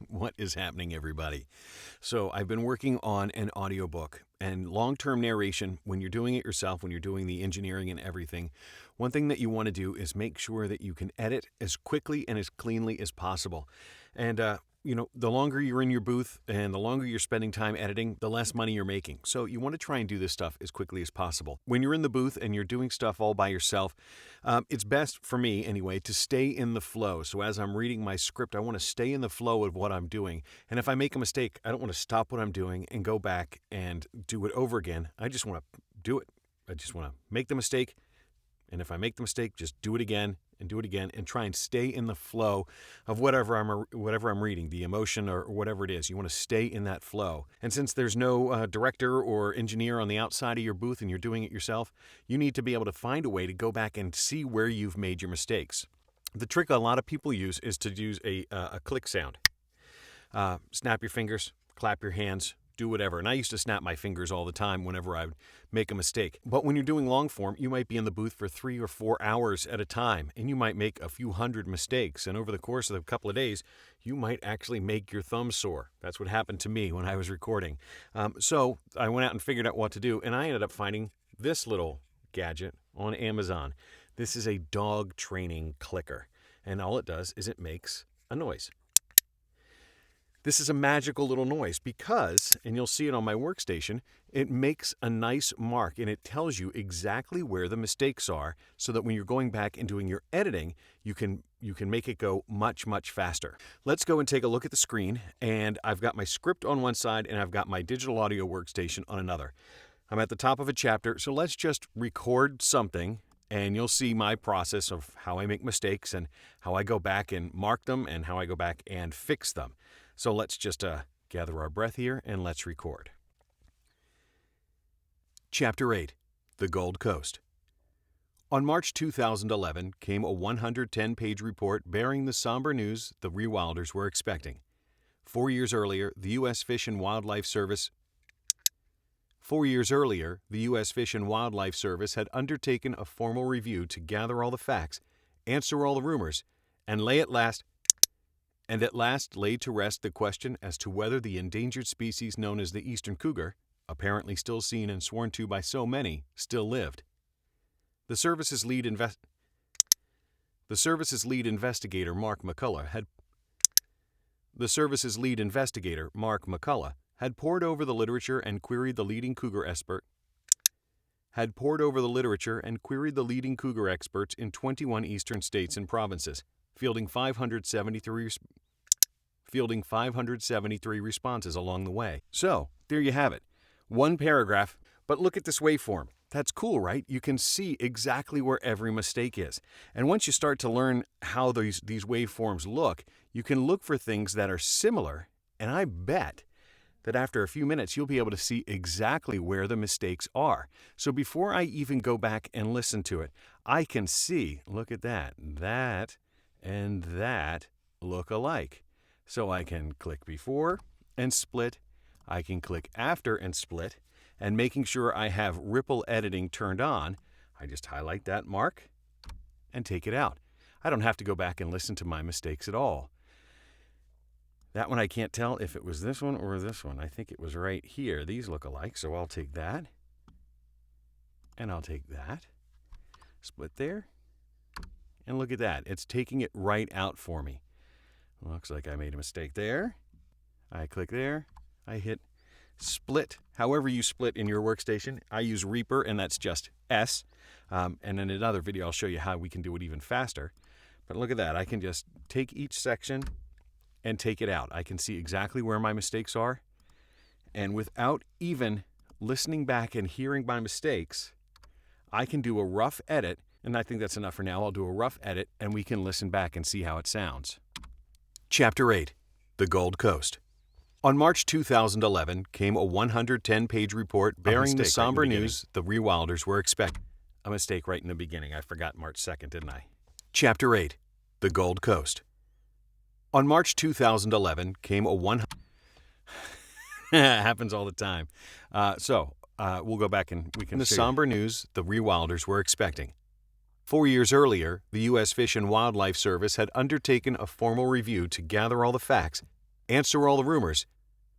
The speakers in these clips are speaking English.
What is happening, everybody? So, I've been working on an audiobook and long-term narration. When you're doing it yourself, when you're doing the engineering and everything, one thing that you want to do is make sure that you can edit as quickly and as cleanly as possible. And the longer you're in your booth and the longer you're spending time editing, the less money you're making. So you want to try and do this stuff as quickly as possible. When you're in the booth and you're doing stuff all by yourself, it's best for me anyway to stay in the flow. So as I'm reading my script, I want to stay in the flow of what I'm doing. And if I make a mistake, I don't want to stop what I'm doing and go back and do it over again. I just want to do it. I just want to make the mistake. And if I make the mistake, just do it again and do it again and try and stay in the flow of whatever I'm reading, the emotion or whatever it is. You want to stay in that flow. And since there's no director or engineer on the outside of your booth and you're doing it yourself, you need to be able to find a way to go back and see where you've made your mistakes. The trick a lot of people use is to use a click sound. Snap your fingers, clap your hands, do whatever. And I used to snap my fingers all the time whenever I would make a mistake. But when you're doing long form, you might be in the booth for 3 or 4 hours at a time, and you might make a few hundred mistakes. And over the course of a couple of days, you might actually make your thumb sore. That's what happened to me when I was recording. So I went out and figured out what to do, and I ended up finding this little gadget on Amazon. This is a dog training clicker, and all it does is it makes a noise. This is a magical little noise because, and you'll see it on my workstation, it makes a nice mark and it tells you exactly where the mistakes are so that when you're going back and doing your editing, you can make it go much, much faster. Let's go and take a look at the screen, and I've got my script on one side and I've got my digital audio workstation on another. I'm at the top of a chapter, so let's just record something and you'll see my process of how I make mistakes and how I go back and mark them and how I go back and fix them. So let's just gather our breath here and let's record. Chapter 8, The Gold Coast. On March 2011 came a 110-page report bearing the somber news the rewilders were expecting. 4 years earlier, the U.S. Fish and Wildlife Service had undertaken a formal review to gather all the facts, answer all the rumors, and at last laid to rest the question as to whether the endangered species known as the eastern cougar, apparently still seen and sworn to by so many, still lived. The service's lead investigator, Mark McCullough, had pored over the literature and queried the leading cougar experts in 21 eastern states and provinces, fielding 573 responses along the way. So, there you have it. One paragraph, but look at this waveform. That's cool, right? You can see exactly where every mistake is. And once you start to learn how these waveforms look, you can look for things that are similar, and I bet that after a few minutes, you'll be able to see exactly where the mistakes are. So before I even go back and listen to it, I can see, look at that and that look alike. So I can click before and split, I can click after and split, and making sure I have ripple editing turned on, I just highlight that mark and take it out. I don't have to go back and listen to my mistakes at all. That one I can't tell if it was this one or this one. I think it was right here. These look alike, so I'll take that, and I'll take that, split there, and look at that. It's taking it right out for me. Looks like I made a mistake there. I click there. I hit split. However you split in your workstation. I use Reaper, and that's just S. And in another video, I'll show you how we can do it even faster. But look at that. I can just take each section and take it out. I can see exactly where my mistakes are. And without even listening back and hearing my mistakes, I can do a rough edit. And I think that's enough for now. I'll do a rough edit, and we can listen back and see how it sounds. Chapter 8, The Gold Coast. On March 2011 came a 110-page report bearing the somber news the rewilders were expecting. A mistake right in the beginning. I forgot March 2nd, didn't I? Chapter 8, The Gold Coast. On March 2011 came a happens all the time. We'll go back and we can the somber news the rewilders were expecting. 4 years earlier, the U.S. Fish and Wildlife Service had undertaken a formal review to gather all the facts, answer all the rumors,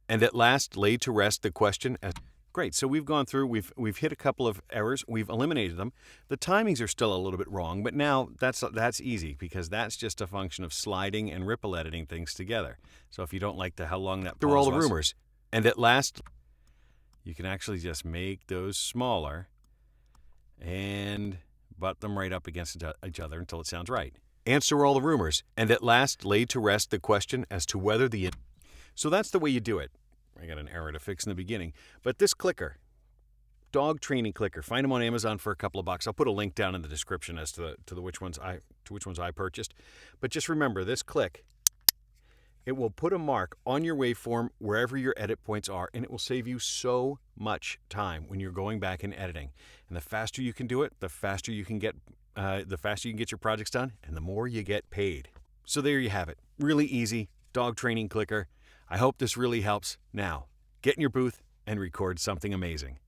and at last lay to rest the question as... Great, so we've gone through, we've hit a couple of errors, we've eliminated them. The timings are still a little bit wrong, but now that's easy because that's just a function of sliding and ripple editing things together. So if you don't like how long that pause Through all the was, rumors, and at last, you can actually just make those smaller and butt them right up against each other until it sounds right. answer all the rumors, And at last lay to rest the question as to whether the... So that's the way you do it. I got an error to fix in the beginning. But this clicker, dog training clicker, find them on Amazon for a couple of bucks. I'll put a link down in the description as to which ones I purchased. But just remember, this click, it will put a mark on your waveform wherever your edit points are, and it will save you so much time when you're going back and editing. And the faster you can do it, the faster you can get your projects done, and the more you get paid. So there you have it. Really easy dog training clicker. I hope this really helps. Now, get in your booth and record something amazing.